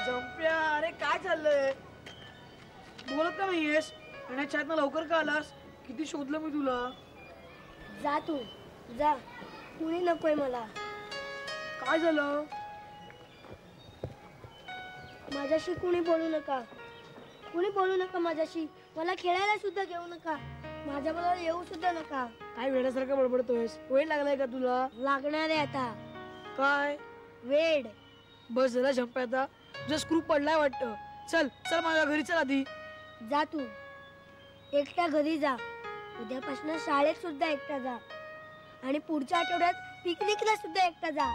जंप्या, अरे काय चाललंय? बोलत का नाहीयेस? आणि शाळेतनं लवकर का आलास? किती शोधलं मी तुला. जा तू जा, कुणी नकोय मला. काय झालं? माझ्याशी कुणी बोलू नका, कुणी बोलू नका माझ्याशी. मला खेळायला सुद्धा घेऊ नका, माझ्याबरोबर येऊ सुद्धा नका. काय वेड्यासारखं बडबडतोयस? वेळ लागलाय का तुला? लागणार आहे आता. काय वेड? बस झाला जंप्या, आता तुझा स्क्रू पडलाय वाटतं. चल चल माझ्या घरी चल आधी. जा तू एकट्या घरी जा. उद्यापासून शाळेत सुद्धा एकटा जा, आणि पुढच्या आठवड्यात पिकनिकला सुद्धा एकटा जा.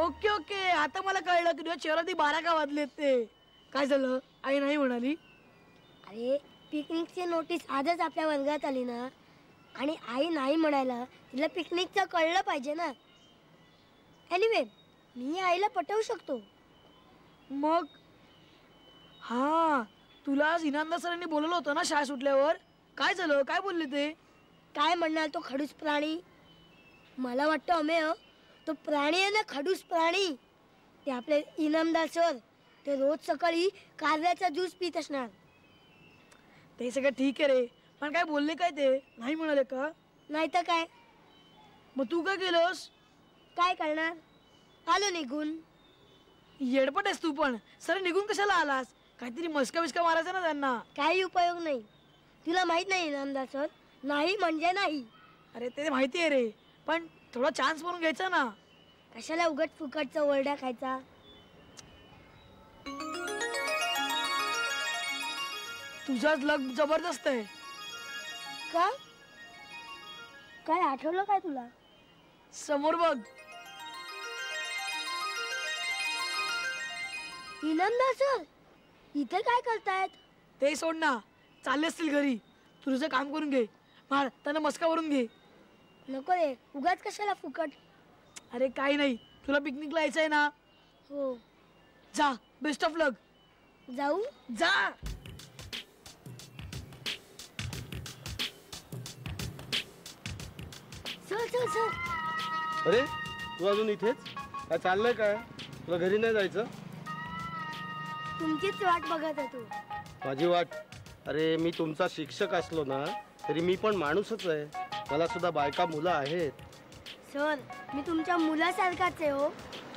ओके ओके, आता मला कळलं की तुझ्या चेहऱ्यात 12 का वाजलेत ते. काय झालं? आई नाही म्हणाली? अरे पिकनिकची नोटीस आजच आपल्या वर्गात आली ना, आणि आई नाही म्हणायला तिला पिकनिकचं कळलं पाहिजे ना. एनिवे मी आईला पटवू शकतो. मग हा, तुला आज इनामदार सरांनी बोलवलं होतं ना शाळा सुटल्यावर? काय झालं? काय बोलले ते? काय म्हणणार तो खडूस प्राणी? मला वाटतं अमेय, तो प्राणी आहे ना, खडूस प्राणी. ते आपले इनामदार सर ते रोज सकाळी कारल्याचा ज्यूस पित असणार. ते सगळं ठीक आहे रे, पण काय बोलले काय ते? नाही म्हणाले का? नाही तर काय. मग तू काय केलंस? काय करणार, आलो निघून. येडपट आहेस तू पण. सर निघून कशाला आलास? काहीतरी मस्का बिस्का मारायचा ना त्यांना. काही उपयोग नाही. तुला माहित नाही इनामदार सर नाही म्हणजे नाही. अरे ते माहिती आहे रे, पण थोडा चान्स म्हणून घ्यायचा ना. कशाला उगट फुकटचा ओरडा खायचा. तुझाच लक जबरदस्त आहे. का? काय आठवलं काय तुला? समोर बघ. इनामदार सर इथे काय करतायत? ते सोड ना, चालले असतील घरी. तुझं काम करून घे, मार त्यांना मस्का वरून घे. नको रे, उगाच कशाला फुकट. अरे काही नाही, तुला पिकनिकला यायचंय ना. हो जा, बेस्ट ऑफ लक. जाऊ जा. Sir sir sir. अरे तू अजून इथेच? काय चाललंय? काय तुला घरी नाही जायचं? तुमचीच वाट बघत आहे तू. माझी वाट? अरे मी तुमचा शिक्षक असलो ना तरी मी पण माणूसच आहे. मला सुद्धा बायका मुलं आहेत. सर मी तुमच्या मुलासारखाच आहे. हो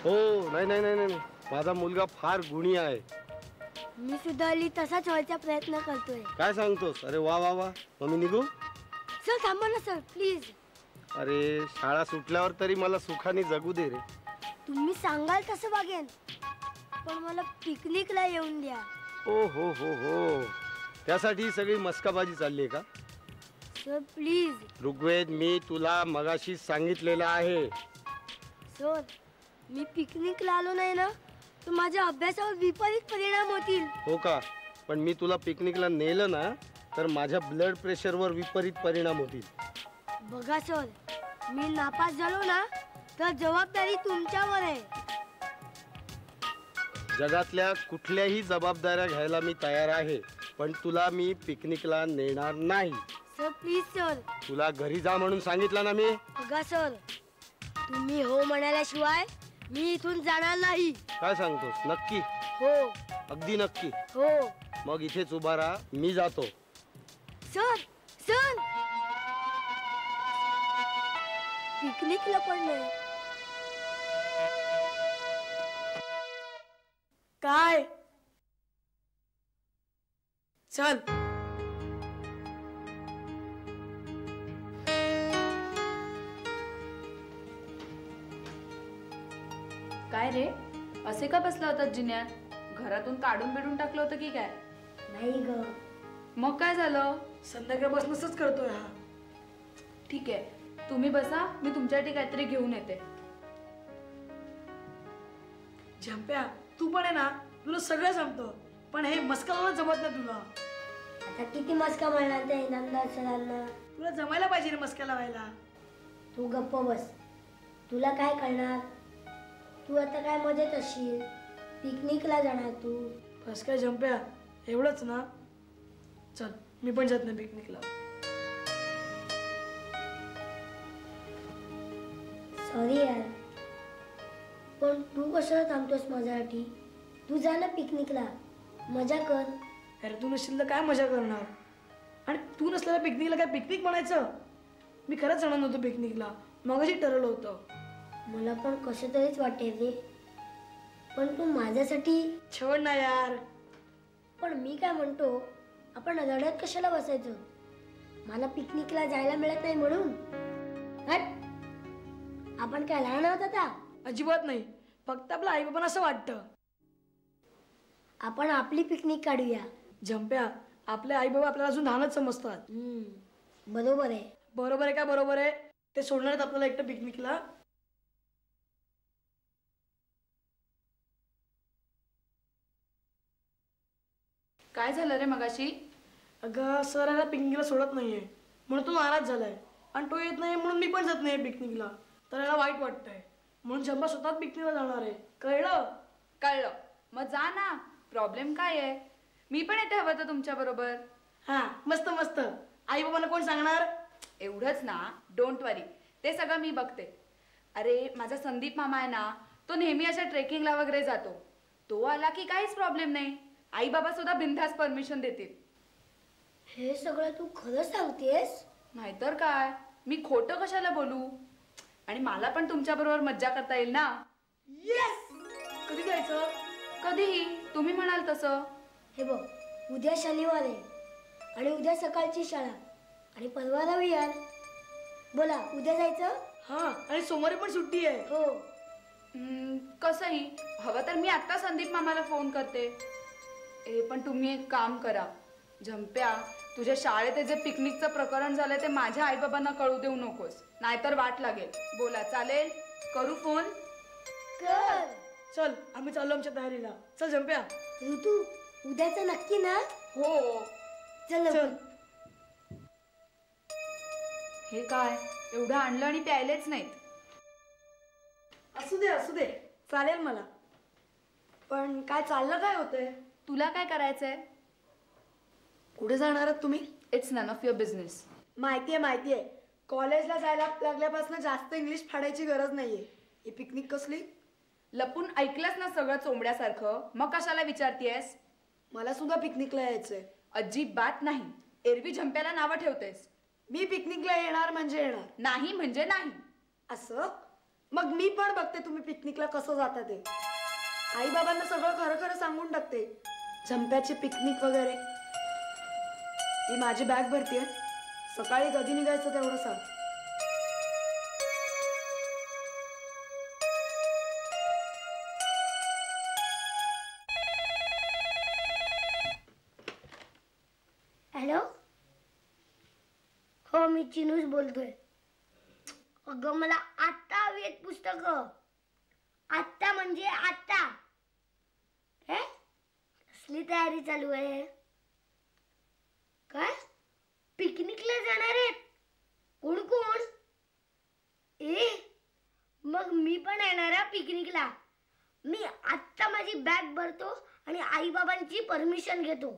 हो, नाही नाही नाही नाही, माझा मुलगा फार गुणी आहे. मी सुद्धा हल्ली तसाच व्हायचा प्रयत्न करतोय. काय सांगतोस? अरे वा वा वा. मग मी निघू? सर थांबा ना सर, प्लीज. अरे शाळा सुटल्यावर तरी मला सुखाने जगू दे रे. तुम्ही सांगाल तसं वागेन, पण मला पिकनिकला येऊन द्या. ओ हो हो हो, त्यासाठी ही सगळी मस्काबाजी चालली आहे का? Sir please. ऋग्वेद, मी तुला मगाशी सांगितलेलं आहे. सर मी पिकनिकला आलो नाही ना, तर माझ्या अभ्यासावर विपरीत परिणाम होतील. हो का? पण मी तुला पिकनिकला नेलं ना तर माझ्या ब्लड प्रेशरवर विपरीत परिणाम होतील. बघा सर, मी नापास झालो ना तर जबाबदारी तुमच्यावर आहे. जगातल्या कुठल्याही जबाबदाऱ्या घ्यायला मी तयार आहे, पण तुला मी पिकनिकला नेणार नाही. Sir please sir. तुला घरी जा म्हणून सांगितलं ना मी. बघा सर, तुम्ही हो म्हणाल्याशिवाय मी इथून जाणार नाही. काय सांगतोस? नक्की? हो. अगदी नक्की? हो. मग इथेच उभा राहा, मी जातो. सर सर, पिकनिकला पण नाही. काय? चल. काय रे, असे का बसला होता जिन्यात? घरातून काढून बिडून टाकलं होतं की काय? नाही ग. मग काय झालं? संध्याकाळपासूनच करतोय हा. ठीक आहे, तुम्ही बसा, मी तुमच्यासाठी काहीतरी घेऊन येते. झंप्या, तू पण आहे ना, तुला सगळं जमतं, पण हे मस्का जमत नाही तुला. आता किती मस्का म्हणणार त्या इनामदार सरांना? तुला जमायला पाहिजे रे मस्का लावायला. तू गप्प बस, तुला काय कळणार? तू आता काय मजेत असशील, पिकनिकला जाणार तू. बस काय झंप्या, एवढंच ना? चल, मी पण जात नाही पिकनिकला. सॉरी यार, पण तू कशाला थांबतोस माझ्यासाठी? तू जा ना पिकनिकला, मजा कर. अरे तू नसशील तर काय मजा करणार? आणि तू नसलेल्या पिकनिकला काय पिकनिक म्हणायचं? मी खरंच जाणार नव्हतो पिकनिकला, मगाशी ठरवलं होतं. मला पण कसं तरीच वाटेल रे, पण तू माझ्यासाठी. छवड ना यार. पण मी काय म्हणतो, आपण रडत कशाला बसायचं? मला पिकनिकला जायला मिळत नाही म्हणून. हट, आपण काय लहान आहोत आता? अजिबात नाही, फक्त आपलं आई बाबांना असं वाटतं. आपण आपली पिकनिक काढूया. झंप्या, आपले आई बाबा आपल्याला अजून लहानच समजतात. बरोबर आहे. बरोबर आहे का? बरोबर आहे. ते सोडणार आहेत आपल्याला एकटं पिकनिकला? काय झालं रे मगाशी? अगं सर याला पिकनिकला सोडत नाहीये म्हणून तो नाराज झालाय. आणि तो येत नाही म्हणून मी पण जात नाही पिकनिकला. तर याला वाईट वाटतंय म्हणून झंपा स्वतःच पिकनिकला जाणार आहे. कळलं? कळलं. मग जा ना. प्रॉब्लेम काय आहे? मी पण येते हवं तर तुमच्या बरोबर. हा, मस्त मस्त. आई बाबांना कोण सांगणार? एवढंच ना, डोंट वरी, ते सगळं मी बघते. अरे माझा संदीप मामा आहे ना, तो नेहमी अशा ट्रेकिंगला वगैरे जातो. तो आला की काहीच प्रॉब्लेम नाही. आई बाबा सुद्धा बिनधास्त परमिशन देतील. हे सगळं तू खरं सांगतेस? नाहीतर काय, मी खोटं कशाला बोलू? आणि मला पण तुमच्या बरोबर मज्जा करता येईल ना. येस. कधी जायचं? कधीही तुम्ही म्हणाल तसं. हे बघ, उद्या शनिवार आहे आणि उद्या सकाळची शाळा आणि परवा रविवार. बोला, उद्या जायचं? हा, आणि सोमवारी पण सुट्टी आहे. हो. कसंही हवं तर मी आत्ता संदीप मामाला फोन करते. पण तुम्ही एक काम करा झंप्या, तुझ्या शाळेत जे पिकनिकचं प्रकरण झालंय ते माझ्या आईबाबांना कळू देऊ नकोस, नाहीतर वाट लागेल. बोला, चालेल? करू फोन? कर. चल, आम्ही चाललो आमच्या तयारीला. चल झंप्या. ऋतू, उद्याचं नक्की ना? हो. चल चल. लवकर. हे काय, एवढं आणलं आणि प्यायलेच नाहीत. असू दे असू दे, चालेल मला. पण काय चाललं काय होतंय? तुला काय करायचंय? कुठे जाणार आहात तुम्ही? It's none of your business. माहितीये. कॉलेजला जायला लागल्यापासून जास्त इंग्लिश फाडायची गरज नाहीये. ही पिकनिक कसली? लपून ऐकलंस ना सगळं चोंबड्यासारखं, मग कशाला विचारतीयस? मला सुद्धा पिकनिकला यायचंय. अजिबात नाही. एरवी झंप्याला नावं ठेवतेस. मी पिकनिकला येणार म्हणजे येणार. नाही म्हणजे नाही. असं? मग मी पण बघते तुम्ही पिकनिकला कसं जाता ते. आई बाबांना सगळं खरं खरं सांगून टाकते. झंप्याची पिकनिक वगैरे. मी माझी बॅग भरतीये. सकाळी कधी निघायचं तेवढं सांग. हॅलो. हो, मी चिनूच बोलतोय. अगं, मला आत्ता हवी आहेत पुस्तकं. आत्ता म्हणजे आत्ता. हे कसली तयारी चालू आहे? काय पिकनिकला जाणार आहेत? कोण कोण? मग मी पण येणार आहे पिकनिकला. मी आत्ता माझी बॅग भरतो आणि आई बाबांची परमिशन घेतो.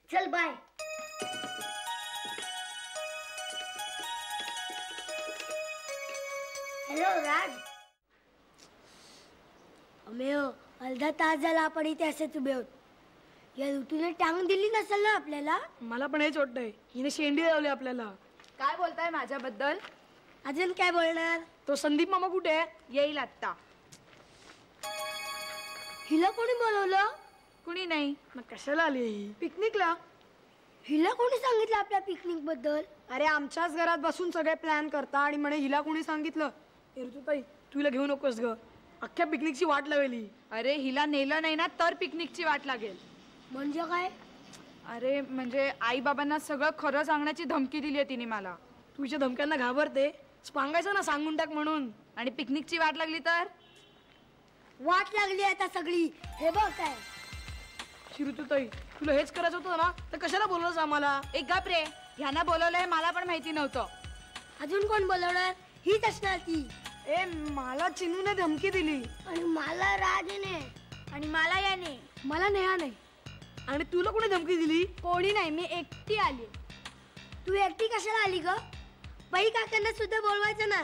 चल, बाय. हॅलो राज. अमेय, अर्धा तास झाला आपण इथे असेच उभे आहोत. या ऋतूने टांग दिली नसेल ना आपल्याला? मला पण हेच वाटतंय. हिने शेंडी लावली आपल्याला. काय बोलताय माझ्याबद्दल? अजून काय बोलणार? तो संदीप मामा कुठे आहे? येईल आत्ता. हिला कोणी बोलवलं? कुणी नाही. मग कशाला आली ही पिकनिकला? हिला कोणी सांगितलं आपल्या पिकनिक बद्दल? अरे आमच्याच घरात बसून सगळे प्लॅन करता आणि म्हणे हिला कोणी सांगितलं? ऋतुताई, तू हिला घेऊ नकोस ग. अख्ख्या पिकनिकची वाट लावली. अरे हिला नेलं नाही ना तर पिकनिकची वाट लागेल. म्हणजे काय? अरे म्हणजे आई बाबांना सगळं खरं सांगण्याची धमकी दिली आहे तिने मला. तुझ्या धमक्यांना घाबरते? सांगायचं ना, सांगून टाक म्हणून. आणि पिकनिकची वाट लागली तर? वाट लागली आता सगळी. हे बघ काय. ऋतुताई, तुला हेच करायचं होतं ना, तर कशाला बोलवलंस आम्हाला? एक गप रे. ह्यांना बोलवलंय मला पण माहिती नव्हतं. अजून कोण बोलवणार? हीच असणार ती. मला चिनूने धमकी दिली. आणि मला राजने. आणि मला याने. मला नेहा नाही. आणि तुला कोणी धमकी दिली? कोणी नाही, मी एकटी आली. तू एकटी कशाला आली ग? बाई काकांना सुद्धा बोलवायचं ना.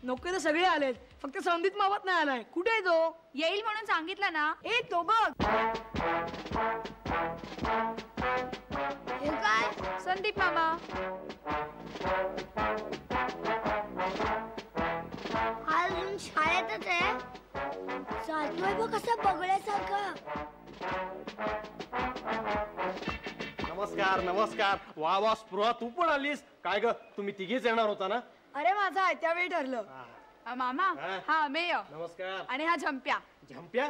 नको तर सगळे आलेत. फक्त संदीप मावत नाही आलाय. कुठे आहे तो? येईल म्हणून सांगितलं ना. ए तो बघ. हे काय? संदीप मामा. आज अजून शाळेतच आहे. चालतोय बघ कसा बगळ्यासारखा. नमस्कार नमस्कार. वा वा स्पृहा, तू पण आलीस काय ग? तुम्ही तिघेच येणार होता ना? अरे माझं आयत्या वेळी ठरलं. मामा हा. हा अमेय नमस्कार. आणि हा झंप्या झंप्या?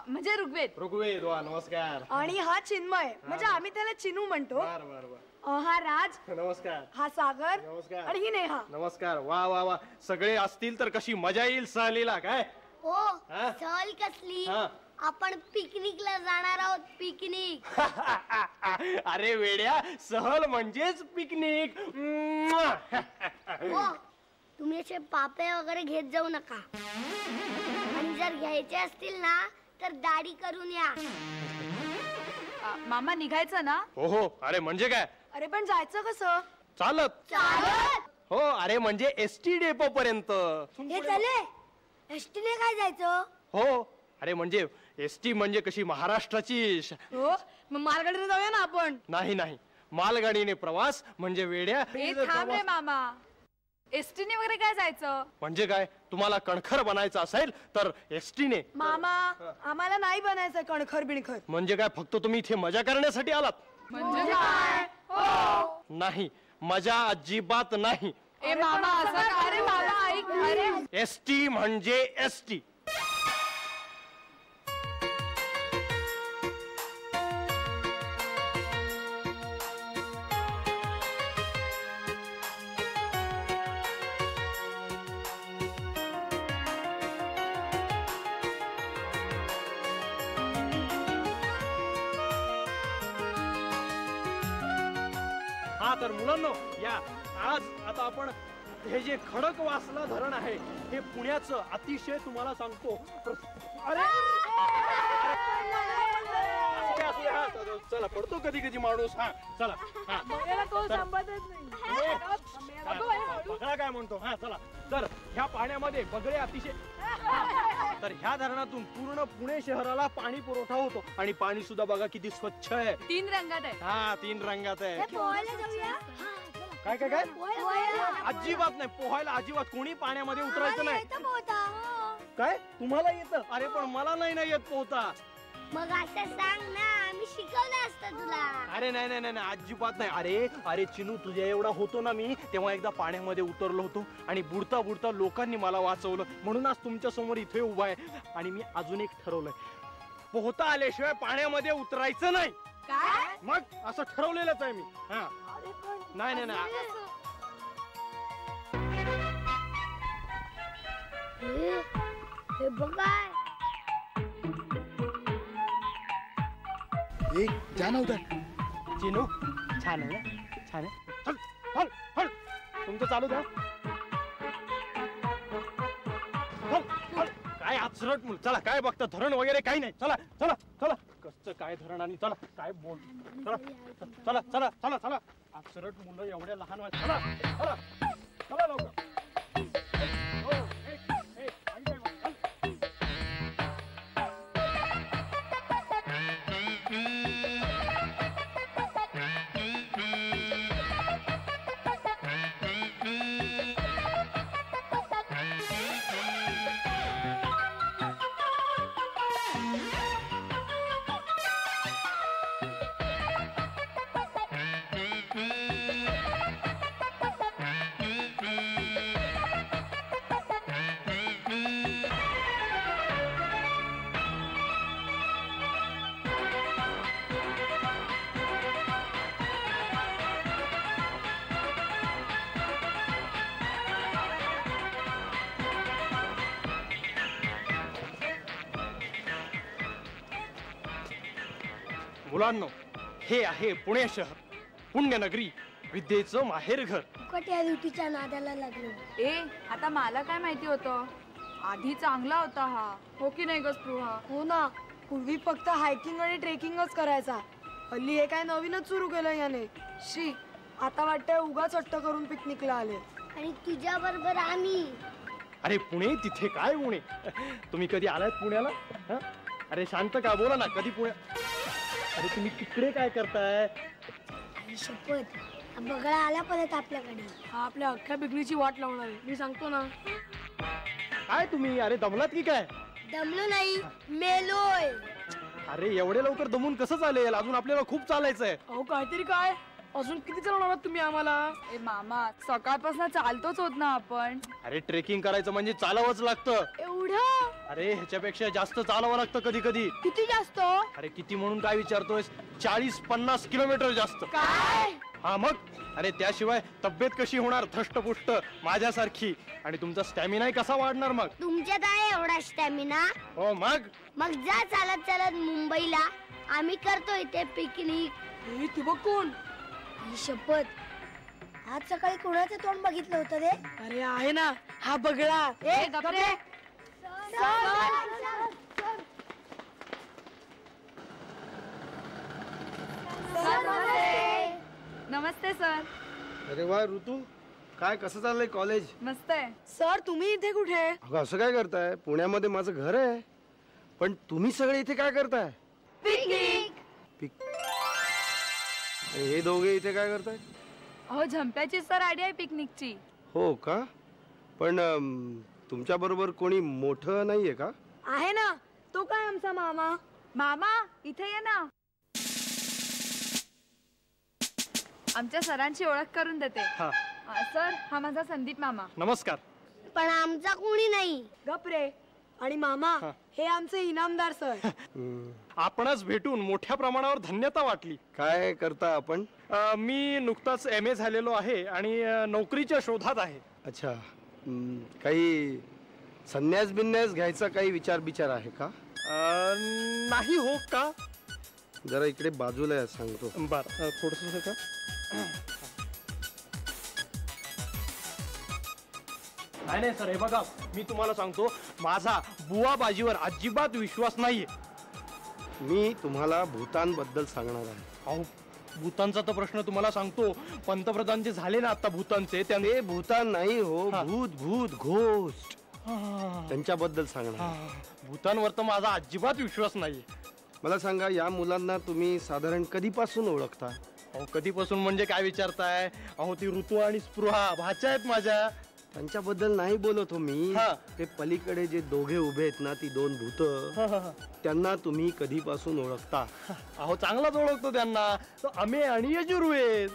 म्हणजे ऋग्वेद. ऋग्वेद. वा नमस्कार. आणि हा चिन्मय, म्हणजे आम्ही त्याला चिनू म्हणतो. बर बर बर. हा राज, नमस्कार. हा सागर नमस्कार. आणि ही नेहा. नमस्कार. वा वा वा, सगळे असतील तर कशी मजा येईल सहलीला काय? हो हा? सहल कसली? हा. आपण पिकनिकला जाणार आहोत. पिकनिक. अरे वेड्या, सहल म्हणजेच पिकनिक. हो तुम्ही असे पापे वगैरे घेत जाऊ नका. आणि जर घ्यायचे असतील ना तर दाढी करून या. मामा निघायचं ना? हो हो. अरे म्हणजे काय? अरे पण जायचं कसं? चालत. चालत? हो. अरे म्हणजे एसटी डेपो पर्यंत. हे चाले एसटीने काय जायचं? हो. अरे म्हणजे एसटी म्हणजे कशी महाराष्ट्राची हो मग मालगाडीने जाऊया ना आपण. नाही नाही, मालगाडीने प्रवास म्हणजे वेड्या. हे थांब रे मामा. एसटीने वगैरे काय जायचं? म्हणजे काय? तुम्हाला कणखर बनायचं असेल तर एसटीने. मामा आम्हाला नाही बनायचं कणखर बिणखर. म्हणजे काय फक्त तुम्ही इथे मजा करण्यासाठी आलात? म्हणजे काय? नाही, मजा अजिबात नाही. ए मामा असं का रे? मामा ऐक. अरे एसटी म्हणजे एसटी. हा तर मुलांनो, या आज आता आपण हे जे खडकवासला धरण आहे हे पुण्याचं अतिशय तुम्हाला सांगतो. अरे असू दे, हा, चला पडतो कधी कधी माणूस. हा चला. हा बघा काय म्हणतो. हा चला. तर ह्या पाण्यामध्ये बगळे अतिशय. तर ह्या धरणातून पूर्ण पुणे शहराला पाणी पुरवठा होतो आणि पाणी सुद्धा बघा किती स्वच्छ आहे. 3 रंगात आहे. हा 3 रंगात आहे. पोहायला जाऊया. काय काय काय? पोहायला. अजिबात नाही, पोहायला अजिबात कोणी पाण्यामध्ये उतरायचं आम्हाला नाही. येतं पोहता. काय तुम्हाला येतं? अरे पण मला नाही ना येत पोहता. मग असं सांग ना, आम्ही शिकवलं असतं तुला. अरे नाही नाही नाही, अजिबात नाही. अरे अरे चिनू, तुझ्या एवढा होतो ना मी, तेव्हा एकदा पाण्यामध्ये उतरलो होतो आणि बुडता बुडता लोकांनी मला वाचवलं. म्हणून आज तुमच्या समोर इथे उभा आहे. आणि मी अजून एक ठरवलंय, पोहता आल्याशिवाय पाण्यामध्ये उतरायचं नाही. काय? मग असं ठरवलेलंच आहे मी. हा नाही नाही नाही. हे बघा. जा नव्हता. चिनू छान आहे ना? छान आहे. चल हल हल, तुमचं चालू द्या. हल हल. काय आचरट मुलं. चला, काय बघता, धरण वगैरे काही नाही. चला चला चला. कसं काय धरण आणि चला काय बोल. चला चला चला चला चला. आचरट मुलं एवढ्या लहान वयात. चला चला चला लवकर. हो, आणि काय बघ, चल. मुलांनो, हे आहे पुणे शहर, पुण्यनगरी, विद्येचं माहेरघर. फुकट या ऋतूच्या नादाला लागलो. ए आता मला काय माहिती होतं, आधी चांगला होता हा. हो की नाही ग स्पृहा? हो ना, पूर्वी फक्त हायकिंग आणि ट्रेकिंगच करायचा. हल्ली हे काय नवीनच सुरू केलं याने. शी, आता वाटतंय उगाच अट्ट करून पिकनिकला आले. आणि तुझ्या बरोबर आम्ही. अरे पुणे, तिथे काय पुणे? तुम्ही कधी आलायत पुण्याला? हं? अरे शांत का, बोला ना, कधी पुणे? अरे तुम्ही तिकडे काय करताय? आई शपथ, हा बगळा आला परत आपल्याकडे. हा आपल्या अख्ख्या पिकनीची वाट लावणार आहे, मी सांगतो ना. काय तुम्ही, अरे दमलात की काय? दमलो नाही, मेलोय. अरे एवढे लवकर दमून कसं चालेल? अजून आपल्याला खूप चालायचंय. अहो काहीतरी काय, अजून किती चालवणार आहात तुम्ही आम्हाला? ए मामा, सकाळपासून चालतोच होत ना आपण. अरे ट्रेकिंग करायचं म्हणजे चालावंच लागतं. एवढं? अरे ह्याच्यापेक्षा जास्त चालावं लागतं कधी कधी. किती जास्त? अरे किती म्हणून काय विचारतोयस? 40-50 किलोमीटर जास्त. काय? हा मग, अरे त्याशिवाय तब्येत कशी होणार धष्टपुष्ट माझ्यासारखी? आणि तुमचा स्टॅमिना कसा वाढणार मग? तुमच्यात आहे एवढा स्टॅमिना? हो मग. मग जा चालत चालत मुंबईला, आम्ही करतो इथे पिकनिक. हे तू बघ कोण? ही शपथ, आज सकाळी कोणाचं तोंड बघितलं होतं रे? अरे आहे ना, हा बगळा. ए गप्रे. नमस्ते सर. अरे वा ऋतू, काय कसं चाललंय कॉलेज? मस्त आहे. सर तुम्ही इथे कुठे? अगं असं काय करताय? पुण्यामध्ये माझं घर आहे, पण तुम्ही सगळे इथे काय करताय? पिकनिक. हे दोघे इथे काय करताय? अहो झंप्याची सर आयडिया आहे पिकनिकची. हो का? पण तुमच्या बरोबर कोणी मोठं नाहीये का? आहे ना, तो काय आमचा मामा. मामा इथे ये ना. आमच्या सरांची ओळख करून देते. हा सर, हा माझा संदीप मामा. नमस्कार. पण आमचा कोणी नाही. गपरे. आणि मामा, हे आमचे इनामदार सर. हम्म. आपणच भेटून मोठ्या प्रमाणावर धन्यता वाटली. काय करता आपण? मी नुकताच MA झालेलो आहे आणि नोकरीच्या शोधात आहे. अच्छा. काही संन्यास बिन्यास घ्यायचा काही विचार आहे का? नाही हो का? जरा इकडे बाजूला या, सांगतो. बर, थोडस का? नाही सर, हे बघा, मी तुम्हाला सांगतो, माझा बुवा बाजीवर अजिबात विश्वास नाहीये. मी तुम्हाला भूतानबद्दल सांगणार आहे. अहो भूतानचा तर प्रश्न तुम्हाला सांगतो, पंतप्रधान जे झाले ना आता भूतानचे, ते भूतान नाही हो, हा. भूत घोस्ट, त्यांच्याबद्दल सांगणार. भूतानवर तर माझा अजिबात विश्वास नाहीये. मला सांगा, या मुलांना तुम्ही साधारण कधीपासून ओळखता? अहो कधीपासून म्हणजे काय विचारताय? अहो ती ऋतू आणि स्पृहा भाच्या आहेत माझ्या. त्यांच्याबद्दल नाही बोलत हो मी. हा. ते पलीकडे जे दोघे उभे आहेत ना, ती दोन भूत, त्यांना तुम्ही कधीपासून ओळखता? अहो चांगलाच ओळखतो त्यांना. तो अमे आणि यजुर्वेद.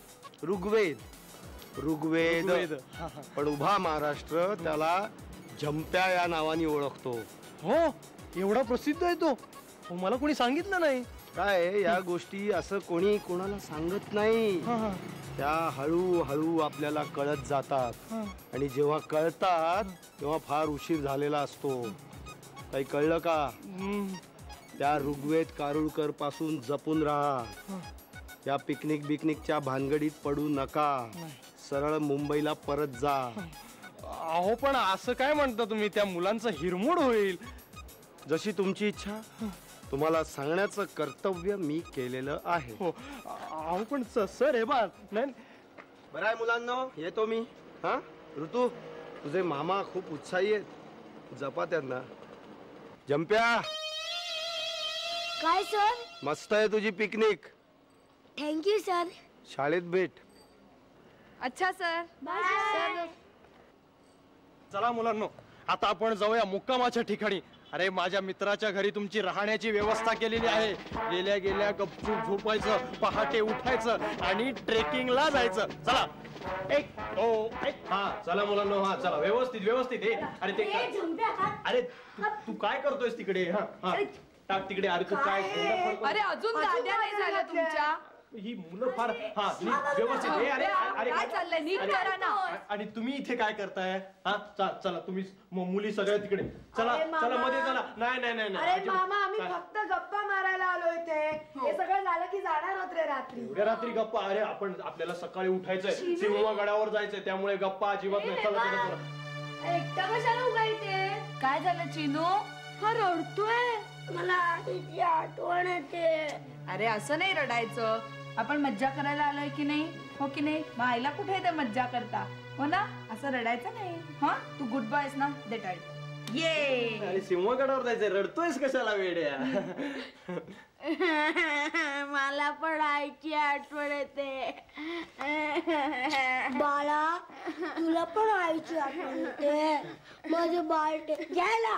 ऋग्वेद. हा, हा. पण उभा महाराष्ट्र त्याला झंप्या या नावाने ओळखतो. हो, एवढा प्रसिद्ध आहे तो? हो, मला कोणी सांगितलं नाही. काय या गोष्टी असं कोणी कोणाला सांगत नाही. त्या हळूहळू आपल्याला कळत जातात, आणि जेव्हा कळतात तेव्हा फार उशीर झालेला असतो. काही कळलं का? त्या ऋग्वेद कारुळकर पासून जपून राहा. या पिकनिकच्या भानगडीत पडू नका. सरळ मुंबईला परत जा. अहो पण असं काय म्हणता तुम्ही? त्या मुलांचं हिरमोड होईल. जशी तुमची इच्छा. तुम्हाला सांगण्याचं कर्तव्य मी केलेलं आहे. हो. अहो पण सर, हे बा नाही. बरं आहे मुलांनो, येतो मी. हा ऋतू, तुझे मामा खूप उत्साही आहेत, जपा त्यांना. जंप्या, काय सर? मस्त आहे तुझी पिकनिक. Thank you sir. शाळेत भेट. अच्छा सर. बाय. चला मुलांनो, आता आपण जाऊया मुक्कामाच्या ठिकाणी. अरे माझ्या मित्राच्या घरी तुमची राहण्याची व्यवस्था केलेली आहे. गेल्या गेल्या गपचूप झोपायचं, पहाटे उठायचं आणि ट्रेकिंगला जायचं. चला, 1 2 1. हा चला मुलांनो, हा चला, व्यवस्थित. अरे ते अरे तू काय करतोयस तिकडे? हा टाक तिकडे. अरे तू काय? अरे अजून गाद्या नाही झाल्या तुमच्या. ही मुलं फार. हा व्यवस्थित. अरे अरे काय चाललंय? नीट करा ना. आणि तुम्ही इथे काय करताय? हा चला तुम्ही मुली सगळ्या तिकडे. चला अरे मामा. चला, मध्ये चला. नाही अरे मामा, आम्ही फक्त गप्पा मारायला आलो इथे. हे सगळं झालं की जाणार होत रे रात्री. एवढ्या रात्री गप्पा? अरे आपल्याला सकाळी उठायचंय, सिंहगडावर जायचंय, त्यामुळे गप्पा अजिबात नाही. चला. एकटा कशाला उभा इथे? काय झालं चिनू? हा रडतोय. मला आधीची आठवण येते. अरे असं नाही रडायचं. आपण मज्जा करायला आलोय की नाही? हो की नाही? मग आईला कुठे ते मज्जा करता, हो ना? असं रडायचं नाही. हा, तू गुड बॉय आहेस ना, दे टाळी. ये आणि सिंहगडावर जायचंय, रडतोयस कशाला वेड्या? मला पण आईची आठवण येते. बाळा तुला पण आईची आठवण येते माझं बाळ घ्यायला